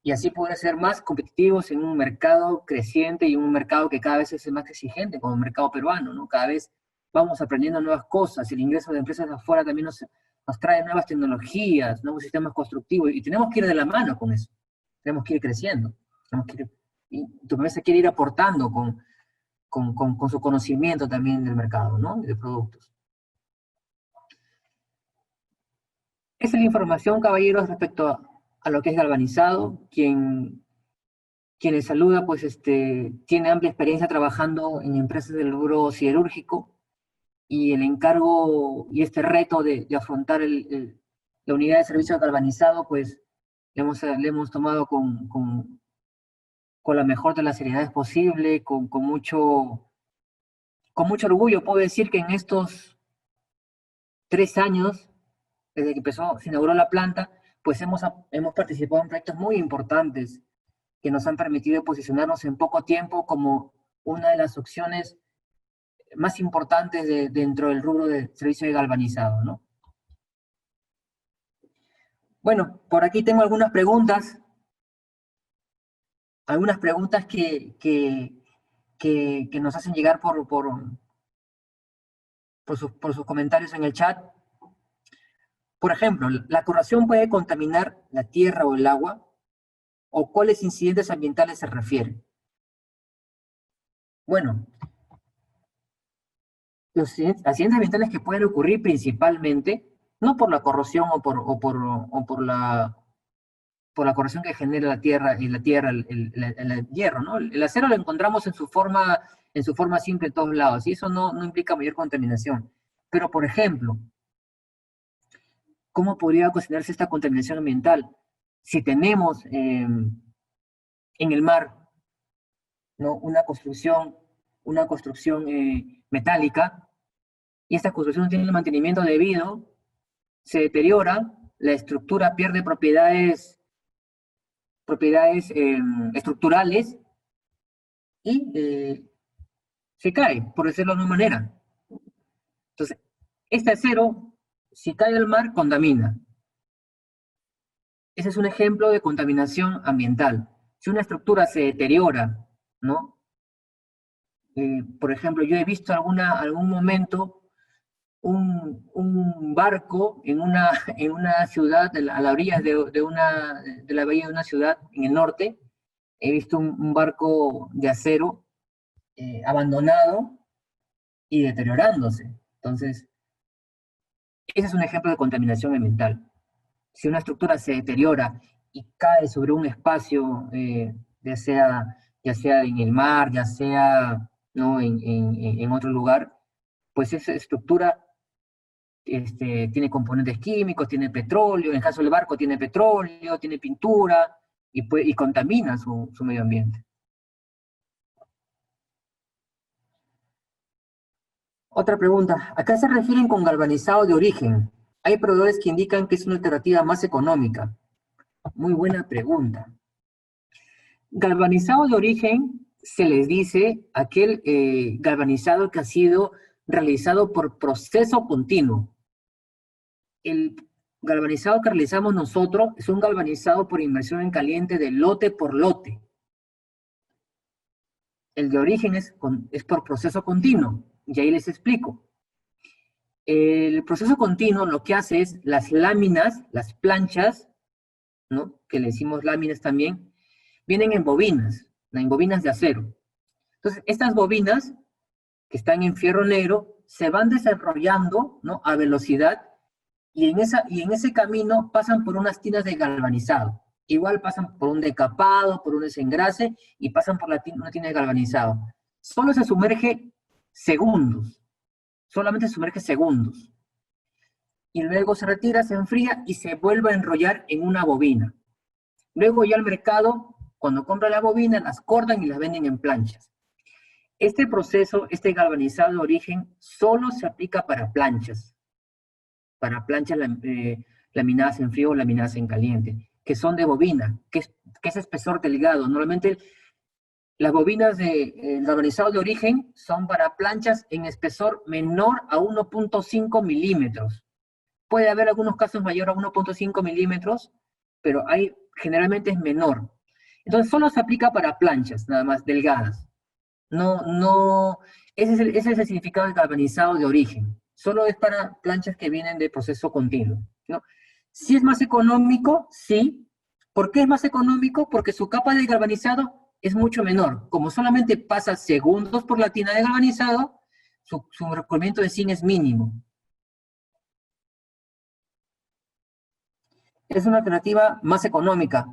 y así poder ser más competitivos en un mercado creciente y un mercado que cada vez es más exigente, como el mercado peruano, ¿no? Cada vez vamos aprendiendo nuevas cosas, el ingreso de empresas de afuera también nos trae nuevas tecnologías, nuevos sistemas constructivos, y tenemos que ir de la mano con eso, tenemos que ir creciendo, y tu empresa quiere ir aportando con su conocimiento también del mercado, ¿no? De productos. Esa es la información, caballeros, respecto a lo que es galvanizado. Quien les saluda, pues, tiene amplia experiencia trabajando en empresas del rubro siderúrgico, y el encargo y este reto de afrontar la unidad de servicio galvanizado, pues, le hemos tomado con la mejor de las seriedades posible, con mucho orgullo. Puedo decir que en estos 3 años, desde que se inauguró la planta, pues hemos participado en proyectos muy importantes que nos han permitido posicionarnos en poco tiempo como una de las opciones más importantes dentro del rubro de servicio de galvanizado, ¿no? Bueno, por aquí tengo algunas preguntas que nos hacen llegar por sus comentarios en el chat. Por ejemplo, ¿la corrosión puede contaminar la tierra o el agua? ¿O cuáles incidentes ambientales se refieren? Bueno, los accidentes ambientales que pueden ocurrir principalmente, no por la corrosión o por la corrosión que genera la tierra, el hierro, ¿no? El acero lo encontramos en su forma simple en todos lados, y eso no implica mayor contaminación. Pero, por ejemplo, ¿cómo podría ocasionarse esta contaminación ambiental? Si tenemos en el mar, ¿no? una construcción metálica, y esta construcción no tiene el mantenimiento debido, se deteriora, la estructura pierde propiedades estructurales, y se cae, por decirlo de una manera. Entonces, este acero, si cae al mar, contamina. Ese es un ejemplo de contaminación ambiental. Si una estructura se deteriora, ¿no? Por ejemplo, yo he visto algún momento un barco en una ciudad, a la orilla de la bahía de una ciudad en el norte. He visto un barco de acero abandonado y deteriorándose. Entonces, ese es un ejemplo de contaminación ambiental. Si una estructura se deteriora y cae sobre un espacio, ya sea en el mar, ya sea, ¿no? en otro lugar, pues esa estructura tiene componentes químicos, tiene petróleo, en el caso del barco tiene petróleo, tiene pintura, y contamina su medio ambiente. Otra pregunta, ¿a qué se refieren con galvanizado de origen? Hay proveedores que indican que es una alternativa más económica. Muy buena pregunta. Galvanizado de origen se les dice aquel galvanizado que ha sido realizado por proceso continuo. galvanizado que realizamos nosotros es un galvanizado por inmersión en caliente de lote por lote. El de origen es por proceso continuo, y ahí les explico. El proceso continuo lo que hace es las láminas, las planchas, ¿no?, que le decimos láminas también, vienen en bobinas de acero. Entonces, estas bobinas, que están en fierro negro, se van desarrollando, ¿no?, a velocidad, y en ese camino pasan por unas tinas de galvanizado. Igual pasan por un decapado, por un desengrase, y pasan por una tina de galvanizado. Solo se sumerge segundos, solamente se sumerge segundos. Y luego se retira, se enfría y se vuelve a enrollar en una bobina. Luego ya al mercado, cuando compra la bobina, las cortan y las venden en planchas. Este proceso, este galvanizado de origen, solo se aplica para planchas laminadas en frío o laminadas en caliente, que son de bobina, que es espesor delgado. Normalmente las bobinas de galvanizado de origen son para planchas en espesor menor a 1.5 milímetros. Puede haber algunos casos mayor a 1.5 milímetros, pero generalmente es menor. Entonces solo se aplica para planchas, nada más, delgadas. Ese es el significado del galvanizado de origen. Solo es para planchas que vienen de proceso continuo, ¿no? ¿Sí es más económico? Sí. ¿Por qué es más económico? Porque su capa de galvanizado es mucho menor. Como solamente pasa segundos por la tina de galvanizado, su recubrimiento de zinc es mínimo. Es una alternativa más económica.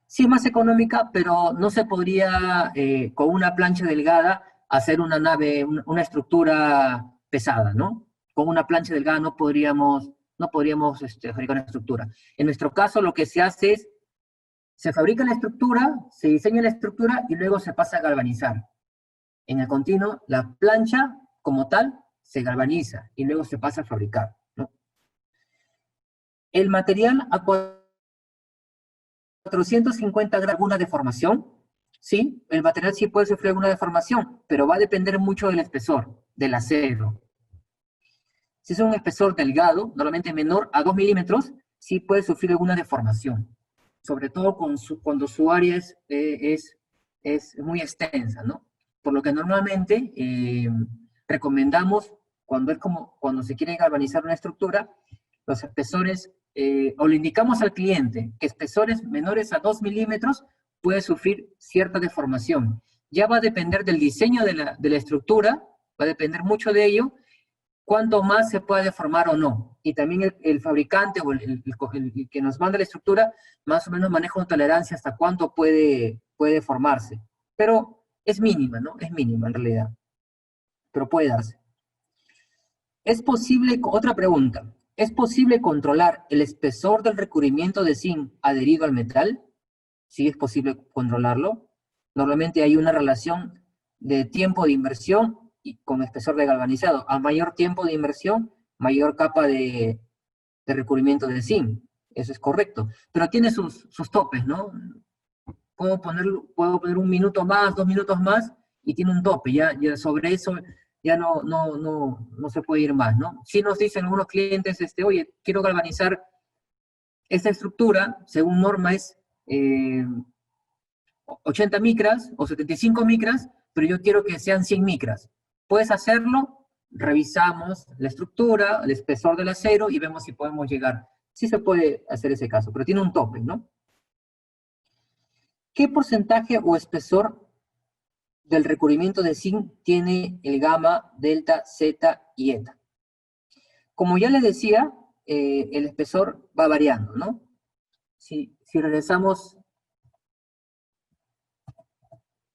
Sí es más económica, pero no se podría, con una plancha delgada, hacer una nave, una estructura pesada, ¿no? Con una plancha delgada no podríamos fabricar una estructura. En nuestro caso, lo que se hace es, se fabrica la estructura, se diseña la estructura y luego se pasa a galvanizar. En el continuo, la plancha, como tal, se galvaniza y luego se pasa a fabricar, ¿no? El material a 450 gramos, alguna deformación, ¿sí? El material sí puede sufrir alguna deformación, pero va a depender mucho del espesor, del acero. Si es un espesor delgado, normalmente menor a 2 milímetros, sí puede sufrir alguna deformación, sobre todo cuando su área es muy extensa, ¿no? Por lo que normalmente recomendamos, cuando se quiere galvanizar una estructura, los espesores, o le indicamos al cliente que espesores menores a 2 milímetros puede sufrir cierta deformación. Ya va a depender del diseño de la estructura, va a depender mucho de ello, cuánto más se puede deformar o no. Y también el fabricante o el que nos manda la estructura, más o menos maneja una tolerancia hasta cuánto puede deformarse. Pero es mínima, ¿no? Es mínima en realidad. Pero puede darse. ¿Es posible, otra pregunta, ¿es posible controlar el espesor del recubrimiento de zinc adherido al metal? Sí, es posible controlarlo. Normalmente hay una relación de tiempo de inmersión y con espesor de galvanizado. A mayor tiempo de inmersión, mayor capa de recubrimiento de zinc. Eso es correcto. Pero tiene sus topes, ¿no? Puedo poner 1 minuto más, 2 minutos más, y tiene un tope. Ya sobre eso ya no se puede ir más, ¿no? Sí nos dicen algunos clientes, oye, quiero galvanizar esta estructura, según norma es 80 micras o 75 micras, pero yo quiero que sean 100 micras. ¿Puedes hacerlo? Revisamos la estructura, el espesor del acero y vemos si podemos llegar. Sí se puede hacer ese caso, pero tiene un tope, ¿no? ¿Qué porcentaje o espesor del recubrimiento de zinc tiene el gamma, delta, zeta y eta? Como ya les decía, el espesor va variando, ¿no? Si regresamos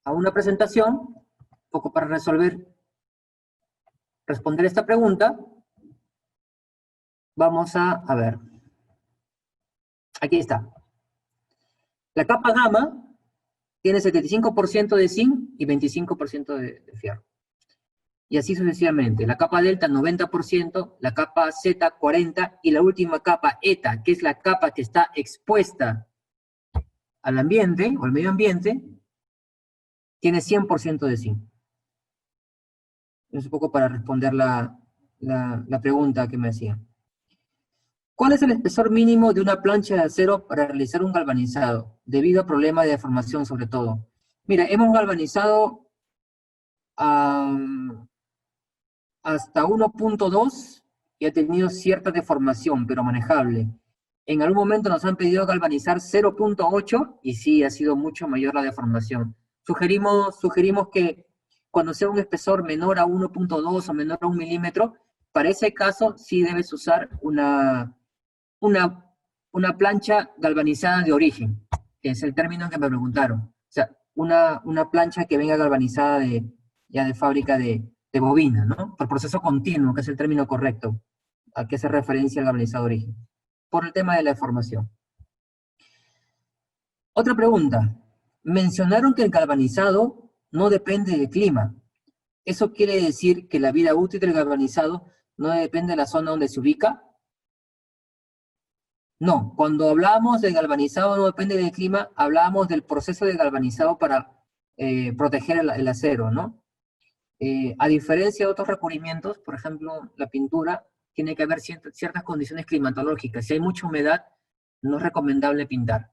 a una presentación, un poco para responder esta pregunta, vamos a ver. Aquí está. La capa gamma tiene 75% de zinc y 25% de fierro. Y así sucesivamente. La capa delta 90%, la capa Z 40% y la última capa eta, que es la capa que está expuesta al ambiente o al medio ambiente, tiene 100% de zinc. Es un poco para responder la pregunta que me hacían. ¿Cuál es el espesor mínimo de una plancha de acero para realizar un galvanizado? Debido a problemas de deformación sobre todo. Mira, hemos galvanizado hasta 1.2 y ha tenido cierta deformación, pero manejable. En algún momento nos han pedido galvanizar 0.8 y sí, ha sido mucho mayor la deformación. Sugerimos que cuando sea un espesor menor a 1.2 o menor a 1 milímetro, para ese caso sí debes usar una plancha galvanizada de origen, que es el término que me preguntaron. O sea, una plancha que venga galvanizada ya de fábrica de bobina, ¿no? Por proceso continuo, que es el término correcto, a que hace referencia el galvanizado de origen, por el tema de la deformación. Otra pregunta. Mencionaron que el galvanizado no depende del clima. ¿Eso quiere decir que la vida útil del galvanizado no depende de la zona donde se ubica? No, cuando hablábamos de galvanizado no depende del clima, hablábamos del proceso de galvanizado para proteger el acero, ¿no? A diferencia de otros recubrimientos, por ejemplo, la pintura, tiene que haber ciertas condiciones climatológicas. Si hay mucha humedad, no es recomendable pintar.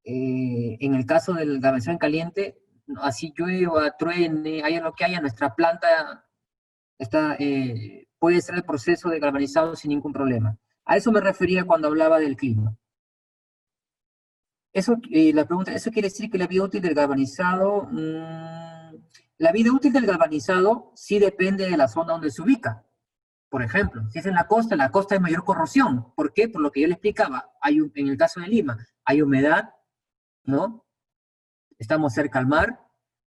En el caso del galvanizado en caliente, así llueva, truene, haya lo que haya, nuestra planta puede ser el proceso de galvanizado sin ningún problema. A eso me refería cuando hablaba del clima. La pregunta, ¿eso quiere decir que la vida útil del galvanizado? La vida útil del galvanizado sí depende de la zona donde se ubica. Por ejemplo, si es en la costa hay mayor corrosión. ¿Por qué? Por lo que yo le explicaba. En el caso de Lima, hay humedad, ¿no? Estamos cerca al mar,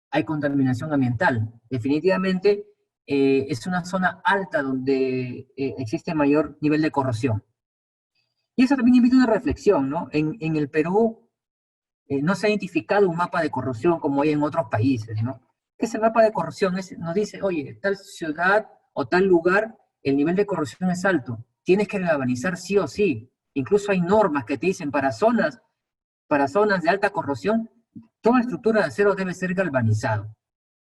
hay contaminación ambiental. Definitivamente es una zona alta donde existe mayor nivel de corrosión. Y eso también invita a una reflexión, ¿no? En el Perú no se ha identificado un mapa de corrosión como hay en otros países, ¿no? Ese mapa de corrosión nos dice, oye, tal ciudad o tal lugar, el nivel de corrosión es alto, tienes que galvanizar sí o sí. Incluso hay normas que te dicen para zonas de alta corrosión, toda estructura de acero debe ser galvanizado.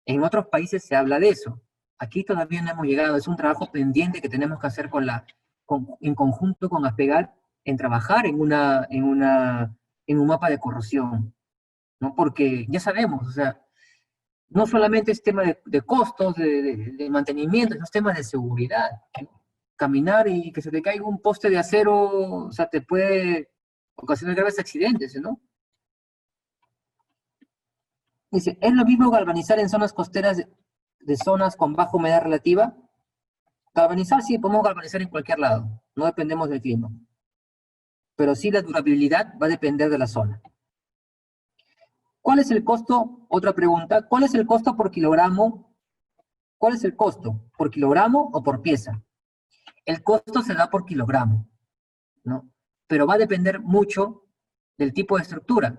En otros países se habla de eso. Aquí todavía no hemos llegado, es un trabajo pendiente que tenemos que hacer en conjunto con Aspegal, en trabajar en un mapa de corrosión, ¿no? Porque ya sabemos, o sea, no solamente es tema de costos, de mantenimiento, es tema de seguridad. Caminar y que se te caiga un poste de acero, o sea, te puede ocasionar graves accidentes, ¿no? Dice, ¿es lo mismo galvanizar en zonas costeras de zonas con baja humedad relativa? Galvanizar, sí, podemos galvanizar en cualquier lado, no dependemos del clima. Pero sí la durabilidad va a depender de la zona. ¿Cuál es el costo? Otra pregunta, ¿cuál es el costo por kilogramo? ¿Cuál es el costo? ¿Por kilogramo o por pieza? El costo se da por kilogramo, ¿no? Pero va a depender mucho del tipo de estructura.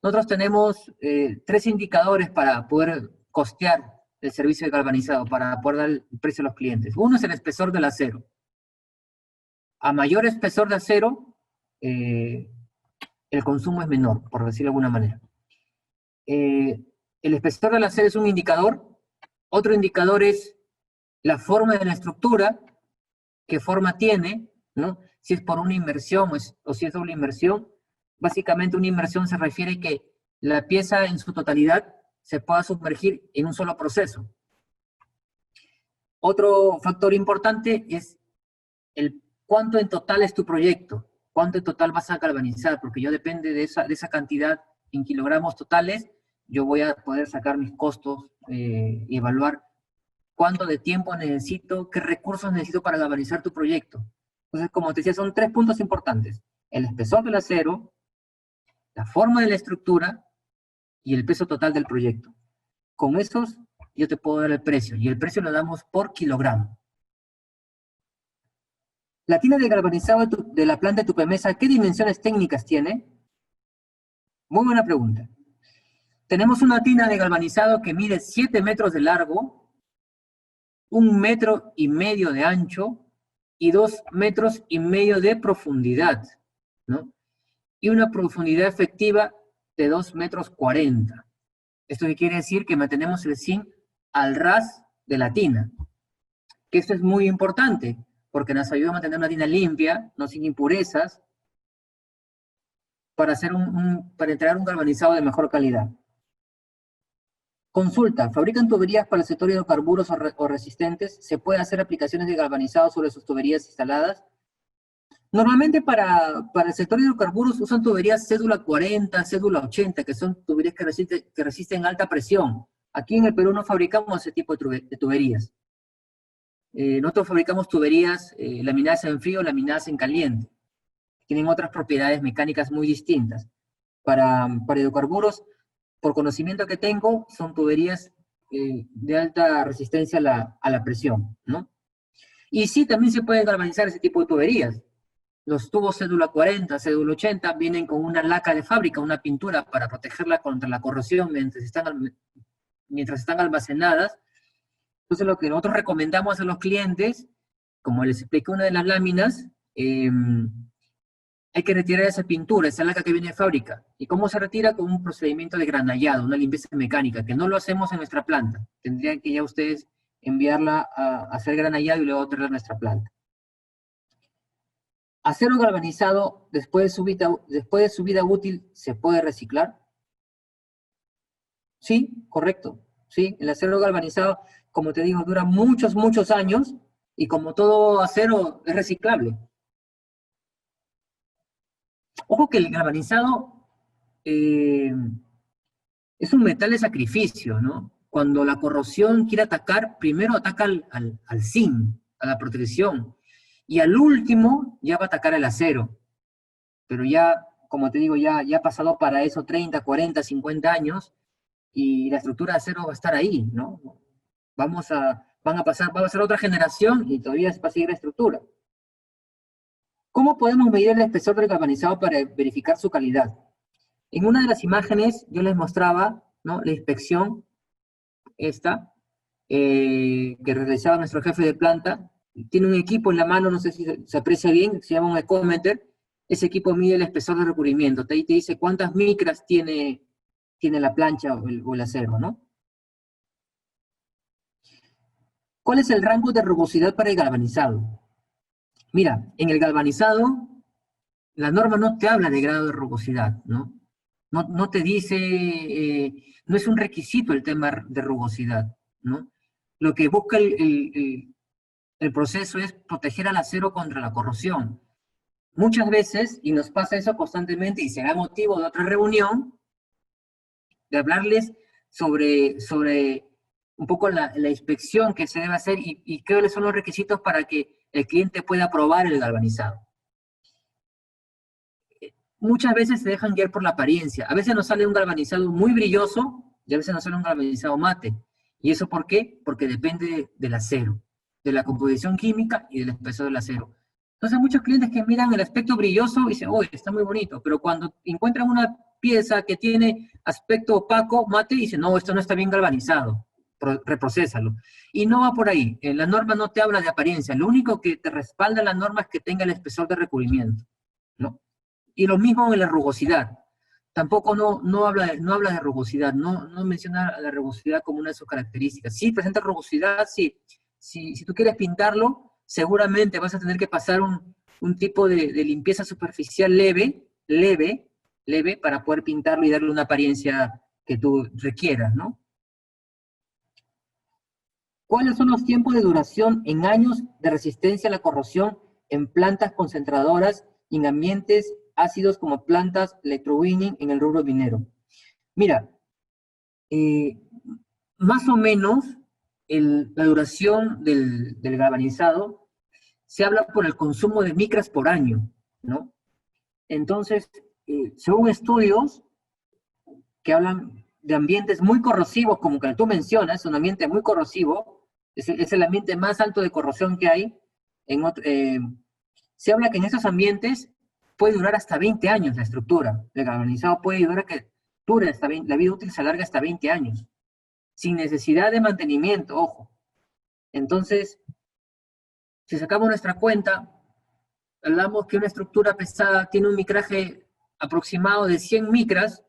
Nosotros tenemos 3 indicadores para poder costear el servicio de galvanizado, para poder dar el precio a los clientes. Uno es el espesor del acero. A mayor espesor de acero, el consumo es menor, por decirlo de alguna manera. El espesor del acero es un indicador. Otro indicador es la forma de la estructura, qué forma tiene, ¿no? Si es por una inmersión o si es doble inmersión. Básicamente una inmersión se refiere a que la pieza en su totalidad se pueda sumergir en un solo proceso. Otro factor importante es cuánto en total es tu proyecto, cuánto en total vas a galvanizar, porque yo depende de esa cantidad en kilogramos totales, yo voy a poder sacar mis costos y evaluar cuánto de tiempo necesito, qué recursos necesito para galvanizar tu proyecto. Entonces, como te decía, son 3 puntos importantes. El espesor del acero, la forma de la estructura y el peso total del proyecto. Con esos yo te puedo dar el precio, y el precio lo damos por kilogramo. La tina de galvanizado de la planta de Tupemesa, ¿qué dimensiones técnicas tiene? Muy buena pregunta. Tenemos una tina de galvanizado que mide 7 metros de largo, 1,5 metros de ancho y 2,5 metros de profundidad, ¿no? Y una profundidad efectiva de 2,40 metros. Esto quiere decir que mantenemos el zinc al ras de la tina. Que esto es muy importante, porque nos ayuda a mantener una tina limpia, no sin impurezas, para entregar un galvanizado de mejor calidad. Consulta, ¿fabrican tuberías para el sector de hidrocarburos o resistentes? ¿Se puede hacer aplicaciones de galvanizado sobre sus tuberías instaladas? Normalmente para el sector de hidrocarburos usan tuberías cédula 40, cédula 80, que son tuberías que resisten alta presión. Aquí en el Perú no fabricamos ese tipo de tuberías. Nosotros fabricamos tuberías laminadas en frío, laminadas en caliente. Tienen otras propiedades mecánicas muy distintas. Para hidrocarburos, por conocimiento que tengo, son tuberías de alta resistencia a la presión, ¿no? Y sí, también se pueden galvanizar ese tipo de tuberías. Los tubos cédula 40, cédula 80 vienen con una laca de fábrica, una pintura para protegerla contra la corrosión mientras están almacenadas. Entonces lo que nosotros recomendamos a los clientes, como les expliqué una de las láminas, hay que retirar esa pintura, esa laca que viene de fábrica. ¿Y cómo se retira? Con un procedimiento de granallado, una limpieza mecánica, que no lo hacemos en nuestra planta. Tendrían que ya ustedes enviarla a hacer granallado y luego traerla a nuestra planta. ¿Acero galvanizado después de su vida útil se puede reciclar? Sí, correcto. Sí, el acero galvanizado, como te digo, dura muchos, muchos años y como todo acero es reciclable. Ojo que el galvanizado es un metal de sacrificio, ¿no? Cuando la corrosión quiere atacar, primero ataca al zinc, a la protección, y al último ya va a atacar el acero. Pero ya, como te digo, ya ha pasado para eso 30, 40, 50 años, y la estructura de acero va a estar ahí, ¿no? Va a ser otra generación y todavía va a seguir la estructura. ¿Cómo podemos medir el espesor del galvanizado para verificar su calidad? En una de las imágenes yo les mostraba, ¿no?, la inspección, esta, que realizaba nuestro jefe de planta. Tiene un equipo en la mano, no sé si se aprecia bien, se llama un ecómeter. Ese equipo mide el espesor de recubrimiento. Ahí te dice cuántas micras tiene la plancha o el acero, ¿no? ¿Cuál es el rango de rugosidad para el galvanizado? Mira, en el galvanizado, la norma no te habla de grado de rugosidad, ¿no? No te dice, no es un requisito el tema de rugosidad, ¿no? Lo que busca el proceso es proteger al acero contra la corrosión. Muchas veces, y nos pasa eso constantemente, y será motivo de otra reunión, de hablarles sobre un poco la inspección que se debe hacer y cuáles son los requisitos para que el cliente pueda probar el galvanizado. Muchas veces se dejan guiar por la apariencia. A veces nos sale un galvanizado muy brilloso y a veces nos sale un galvanizado mate. ¿Y eso por qué? Porque depende del acero, de la composición química y del espesor del acero. Entonces muchos clientes que miran el aspecto brilloso y dicen, oye, está muy bonito, pero cuando encuentran una pieza que tiene aspecto opaco, mate, dicen, no, esto no está bien galvanizado, reprocésalo. Y no va por ahí. La norma no te habla de apariencia, lo único que te respalda la norma es que tenga el espesor de recubrimiento, ¿no? Y lo mismo en la rugosidad. Tampoco no habla de rugosidad, no menciona la rugosidad como una de sus características. Sí, presenta rugosidad, sí. Si tú quieres pintarlo, seguramente vas a tener que pasar un tipo de limpieza superficial leve, para poder pintarlo y darle una apariencia que tú requieras, ¿no? ¿Cuáles son los tiempos de duración en años de resistencia a la corrosión en plantas concentradoras y en ambientes ácidos como plantas electrowinning en el rubro minero? Mira, más o menos la duración del galvanizado se habla por el consumo de micras por año, ¿no? Entonces, según estudios que hablan de ambientes muy corrosivos, como que tú mencionas, un ambiente muy corrosivo, es el ambiente más alto de corrosión que hay, se habla que en esos ambientes puede durar hasta 20 años la estructura. El galvanizado puede ayudar a que dure hasta la vida útil se alarga hasta 20 años, sin necesidad de mantenimiento, ojo. Entonces, si sacamos nuestra cuenta, hablamos que una estructura pesada tiene un micraje aproximado de 100 micras,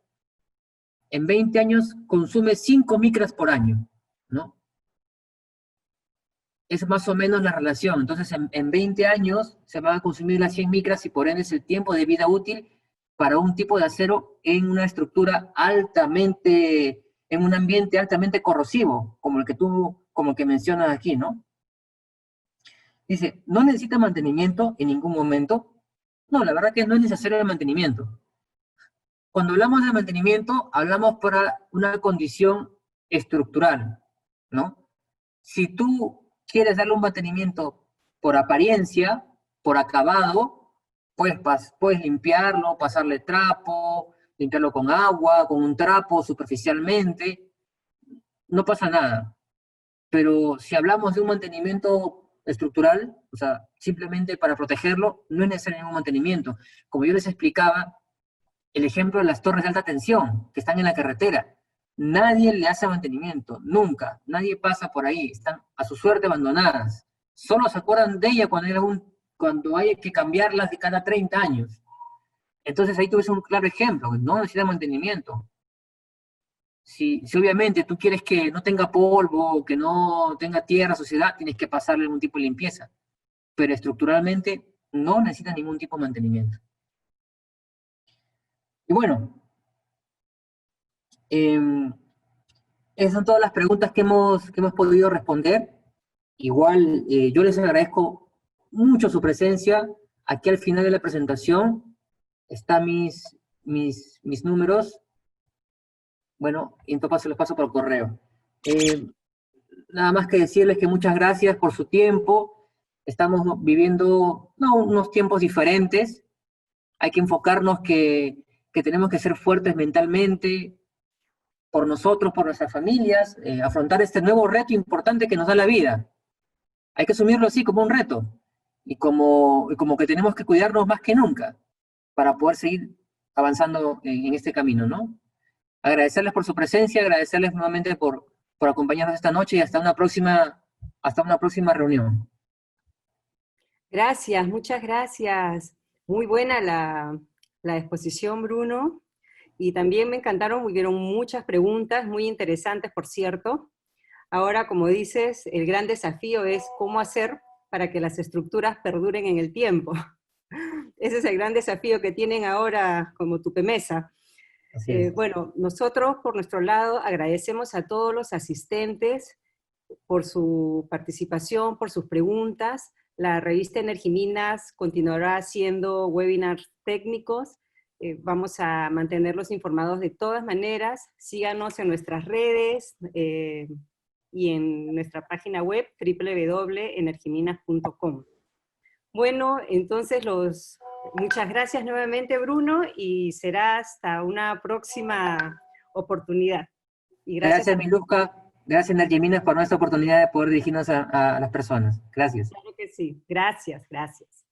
en 20 años consume 5 micras por año, ¿no? es más o menos la relación. Entonces, en 20 años se van a consumir las 100 micras y por ende es el tiempo de vida útil para un tipo de acero en una estructura altamente, en un ambiente altamente corrosivo, como el que mencionas aquí, ¿no? Dice, ¿no necesita mantenimiento en ningún momento? No, la verdad que no es necesario el mantenimiento. Cuando hablamos de mantenimiento, hablamos para una condición estructural, ¿no? Si tú quieres darle un mantenimiento por apariencia, por acabado, puedes limpiarlo, pasarle trapo, limpiarlo con agua, con un trapo superficialmente, no pasa nada. Pero si hablamos de un mantenimiento estructural, o sea, simplemente para protegerlo, no es necesario ningún mantenimiento. Como yo les explicaba, el ejemplo de las torres de alta tensión que están en la carretera. Nadie le hace mantenimiento, nunca. Nadie pasa por ahí, están a su suerte abandonadas. Solo se acuerdan de ella cuando hay que cambiarlas de cada 30 años. Entonces ahí tuve un claro ejemplo, no necesita mantenimiento. Si obviamente tú quieres que no tenga polvo, que no tenga tierra, suciedad, tienes que pasarle algún tipo de limpieza. Pero estructuralmente no necesita ningún tipo de mantenimiento. Y bueno, esas son todas las preguntas que hemos podido responder. Igual, yo les agradezco mucho su presencia. Aquí al final de la presentación están mis números. Bueno, y en todo caso se los paso por correo. Nada más que decirles que muchas gracias por su tiempo. Estamos viviendo unos tiempos diferentes. Hay que enfocarnos que tenemos que ser fuertes mentalmente, por nosotros, por nuestras familias, afrontar este nuevo reto importante que nos da la vida. Hay que asumirlo así como un reto, y como que tenemos que cuidarnos más que nunca para poder seguir avanzando en este camino, ¿no? Agradecerles por su presencia, agradecerles nuevamente por acompañarnos esta noche y hasta una próxima reunión. Gracias, muchas gracias. Muy buena la exposición, Bruno. Y también me encantaron, hubieron muchas preguntas, muy interesantes, por cierto. Ahora, como dices, el gran desafío es cómo hacer para que las estructuras perduren en el tiempo. Ese es el gran desafío que tienen ahora como Tupemesa. Así es. Bueno, nosotros por nuestro lado agradecemos a todos los asistentes por su participación, por sus preguntas. La revista Energiminas continuará haciendo webinars técnicos. Vamos a mantenerlos informados de todas maneras. Síganos en nuestras redes y en nuestra página web www.energiminas.com. Bueno, entonces muchas gracias nuevamente, Bruno, y será hasta una próxima oportunidad. Y gracias Miluzca, gracias Energiminas por nuestra oportunidad de poder dirigirnos a las personas. Gracias. Claro que sí. Gracias, gracias.